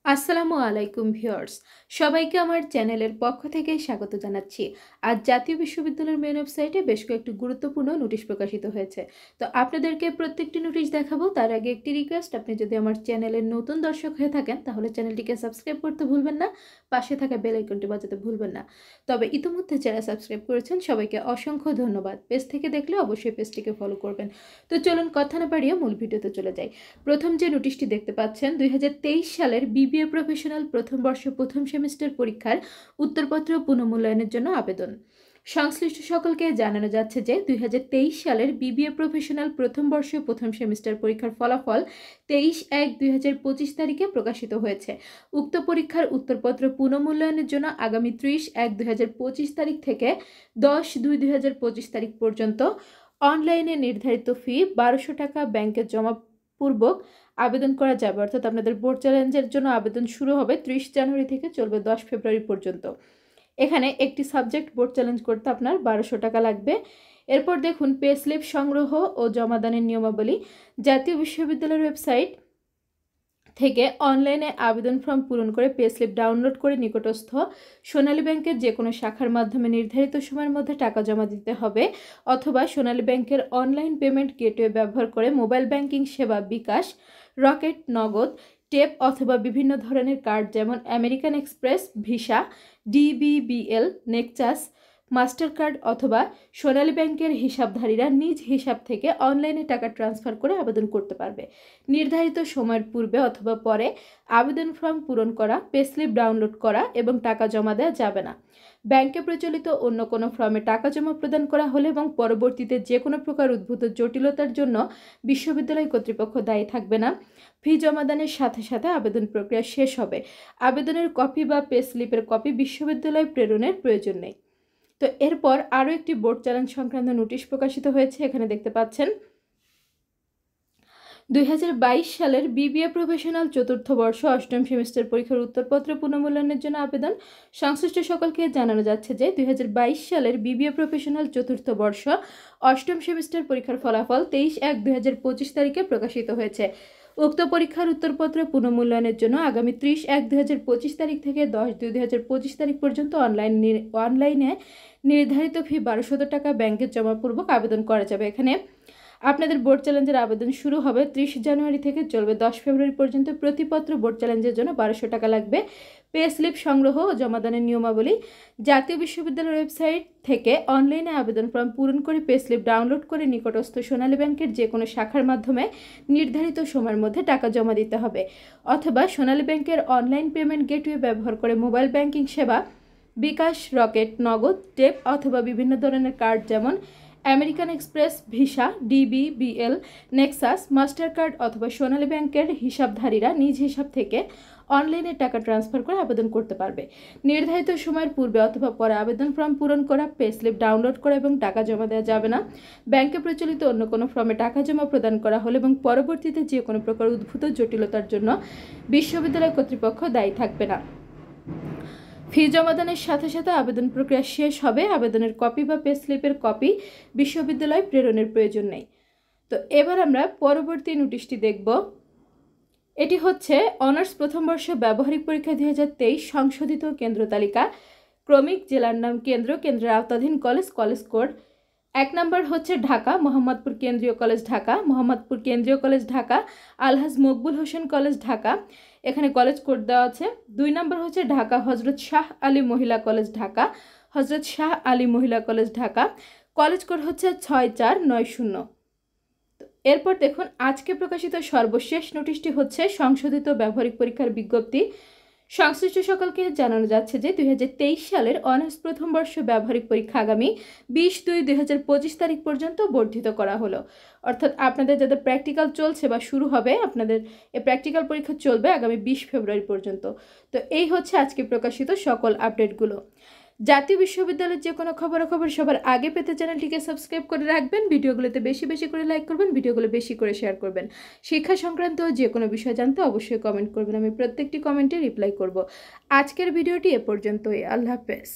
আসসালামু আলাইকুম ভিউয়ার্স, সবাইকে আমার চ্যানেলের পক্ষ থেকে স্বাগত জানাচ্ছি। আজ জাতীয় বিশ্ববিদ্যালয়ের মেন ওয়েবসাইটে বেশ কয়েকটি গুরুত্বপূর্ণ নোটিশ প্রকাশিত হয়েছে। তো আপনাদেরকে প্রত্যেকটি নোটিশ দেখাবো, তার আগে একটি রিকোয়েস্ট, আপনি যদি আমার চ্যানেলের নতুন দর্শক হয়ে থাকেন তাহলে চ্যানেলটিকে সাবস্ক্রাইব করতে ভুলবেন না, পাশে থাকা বেল আইকনটি বাজাতে ভুলবেন না। তবে ইতিমধ্যে যারা সাবস্ক্রাইব করেছেন সবাইকে অসংখ্য ধন্যবাদ। পেজ থেকে দেখলে অবশ্যই পেজটিকে ফলো করবেন। তো চলুন কথা না বাড়িয়ে মূল ভিডিওতে চলে যাই। প্রথম যে নোটিশটি দেখতে পাচ্ছেন, 2023 সালের বিবিএ প্রফেশনাল প্রথম বর্ষ প্রথম সেমিস্টার পরীক্ষার উত্তরপত্র পুনঃমূল্যায়নের জন্য আবেদন। সংশ্লিষ্ট সকলকে জানানো যাচ্ছে যে 2023 সালের বিবিএ প্রফেশনাল প্রথম বর্ষ প্রথম সেমিস্টার পরীক্ষার ফলাফল 23/1/2025 তারিখে প্রকাশিত হয়েছে। উক্ত পরীক্ষার উত্তরপত্র পুনঃমূল্যায়নের জন্য আগামী 30/1/2025 তারিখ থেকে 10/2/2025 তারিখ পর্যন্ত অনলাইনে নির্ধারিত ফি 1200 টাকা ব্যাংকে জমা পূর্বক আবেদন করা যাবে। অর্থাৎ আপনাদের বোর্ড চ্যালেঞ্জের জন্য আবেদন শুরু হবে 30 জানুয়ারি থেকে, চলবে 10 ফেব্রুয়ারি পর্যন্ত। এখানে একটি সাবজেক্ট বোর্ড চ্যালেঞ্জ করতে আপনার 1200 টাকা লাগবে। এরপর দেখুন পে স্লিপ সংগ্রহ ও জমাদানের নিয়মাবলী। জাতীয় বিশ্ববিদ্যালয়ের ওয়েবসাইট থেকে অনলাইনে আবেদন ফর্ম পূরণ করে পে স্লিপ ডাউনলোড করে নিকটস্থ সোনালী ব্যাংকের যে কোনো শাখার মাধ্যমে নির্ধারিত সময়ের মধ্যে টাকা জমা দিতে হবে, অথবা সোনালী ব্যাংকের অনলাইন পেমেন্ট গেটওয়ে ব্যবহার করে মোবাইল ব্যাংকিং সেবা বিকাশ, রকেট, নগদ, টেপ অথবা বিভিন্ন ধরনের কার্ড যেমন American express, visa, DBBL, Nexus, master card অথবা সোনালী ব্যাংকের হিসাবধারীরা নিজ হিসাব থেকে অনলাইনে টাকা ট্রান্সফার করে আবেদন করতে পারবে। নির্ধারিত সময়ের পূর্বে অথবা পরে আবেদন ফর্ম পূরণ করা, পে স্লিপ ডাউনলোড করা এবং টাকা জমা দেওয়া যাবে না। ব্যাংকে প্রচলিত অন্য কোনো ফর্মে টাকা জমা প্রদান করা হলে এবং পরবর্তীতে যে কোনো প্রকার উদ্ভূত জটিলতার জন্য বিশ্ববিদ্যালয় কর্তৃপক্ষ দায়ী থাকবে না। ফি জমাদানের সাথে সাথে আবেদন প্রক্রিয়া শেষ হবে। আবেদনের কপি বা পে স্লিপের কপি বিশ্ববিদ্যালয় প্রেরণের প্রয়োজন নেই। তো এরপর আরও একটি বোর্ড চ্যালেঞ্জ সংক্রান্ত নোটিশ প্রকাশিত হয়েছে। এখানে দেখতে পাচ্ছেন 2022 সালের বিবিএ প্রফেশনাল চতুর্থ বর্ষ অষ্টম সেমিস্টার পরীক্ষার উত্তরপত্র পুনঃমূল্যায়নের জন্য আবেদন। সংশ্লিষ্ট সকলকে জানানো যাচ্ছে যে 2022 সালের বিবিএ প্রফেশনাল চতুর্থ বর্ষ অষ্টম সেমিস্টার পরীক্ষার ফলাফল 23/1/2025 তারিখে প্রকাশিত হয়েছে। উক্ত পরীক্ষার উত্তরপত্র পুনঃমূল্যায়নের জন্য আগামী 30/1/2025 তারিখ থেকে 10/2/2025 তারিখ পর্যন্ত অনলাইনে নির্ধারিত ফি 1200 টাকা ব্যাংকে জমাপূর্বক আবেদন করা যাবে। এখানে আপনাদের বোর্ড চ্যালেঞ্জের আবেদন শুরু হবে 30 জানুয়ারি থেকে, চলবে 10 ফেব্রুয়ারি পর্যন্ত। প্রতিপত্র বোর্ড চ্যালেঞ্জের জন্য 1200 টাকা লাগবে। পে স্লিপ সংগ্রহ ও জমাদানের নিয়মাবলী। জাতীয় বিশ্ববিদ্যালয়ের ওয়েবসাইট থেকে অনলাইনে আবেদন ফর্ম পূরণ করে পে স্লিপ ডাউনলোড করে নিকটস্থ সোনালী ব্যাংকের যে কোনো শাখার মাধ্যমে নির্ধারিত সময়ের মধ্যে টাকা জমা দিতে হবে, অথবা সোনালী ব্যাংকের অনলাইন পেমেন্ট গেটওয়ে ব্যবহার করে মোবাইল ব্যাংকিং সেবা বিকাশ, রকেট, নগদ, টেপ অথবা বিভিন্ন ধরনের কার্ড যেমন American express, visa, DBBL, Nexus, master card অথবা সোনালী ব্যাংকের হিসাবধারীরা নিজ হিসাব থেকে অনলাইনে টাকা ট্রান্সফার করে আবেদন করতে পারবে। নির্ধারিত সময়ের পূর্বে অথবা পরে আবেদন ফর্ম পূরণ করা, পে স্লিপ ডাউনলোড করা এবং টাকা জমা দেওয়া যাবে না। ব্যাংকে প্রচলিত অন্য কোনো ফর্মে টাকা জমা প্রদান করা হলে এবং পরবর্তীতে যে কোনো প্রকার উদ্ভূত জটিলতার জন্য বিশ্ববিদ্যালয় কর্তৃপক্ষ দায়ী থাকবে না। ফি জমাদানের সাথে সাথে আবেদন প্রক্রিয়া শেষ হবে। আবেদনের কপি বা পে স্লিপের কপি বিশ্ববিদ্যালয় প্রেরণের প্রয়োজন নেই। তো এবার আমরা পরবর্তী নোটিশটি দেখব। এটি হচ্ছে অনার্স প্রথম বর্ষ ব্যবহারিক পরীক্ষা 2023 সংশোধিত কেন্দ্র তালিকা। ক্রমিক জেলার নাম কেন্দ্র, কেন্দ্রের আওতাধীন কলেজ, কলেজ কোড। 1 নম্বর হচ্ছে ঢাকা, মোহাম্মদপুর কেন্দ্রীয় কলেজ ঢাকা, মোহাম্মদপুর কেন্দ্রীয় কলেজ ঢাকা, আলহাজ মকবুল হোসেন কলেজ ঢাকা, এখানে কলেজ কোড দেওয়া আছে। 2 নম্বর হচ্ছে ঢাকা হজরত শাহ আলী মহিলা কলেজ ঢাকা, হজরত শাহ আলী মহিলা কলেজ ঢাকা, কলেজ কোড হচ্ছে 6490। এরপর দেখুন আজকে প্রকাশিত সর্বশেষ নোটিশটি হচ্ছে সংশোধিত ব্যবহারিক পরীক্ষার বিজ্ঞপ্তি। সংশ্লিষ্ট সকলকে জানানো যাচ্ছে যে 2023 সালের অনার্স প্রথম বর্ষ ব্যবহারিক পরীক্ষা আগামী 20/2/2025 তারিখ পর্যন্ত বর্ধিত করা হলো। অর্থাৎ আপনাদের যাদের প্র্যাকটিক্যাল চলছে বা শুরু হবে, আপনাদের এই প্র্যাকটিক্যাল পরীক্ষা চলবে আগামী 20 ফেব্রুয়ারি পর্যন্ত। তো এই হচ্ছে আজকে প্রকাশিত সকল আপডেটগুলো। জাতীয় বিশ্ববিদ্যালয়ের যে কোনো খবরাখবর সবার আগে পেতে চ্যানেলটিকে সাবস্ক্রাইব করে রাখবেন। ভিডিওগুলোতে বেশি বেশি করে লাইক করবেন, ভিডিওগুলো বেশি করে শেয়ার করবেন। শিক্ষা সংক্রান্ত যে কোনো বিষয় জানতে অবশ্যই কমেন্ট করবেন, আমি প্রত্যেকটি কমেন্টে রিপ্লাই করব। আজকের ভিডিওটি এ পর্যন্তই। আল্লাহ হাফেজ।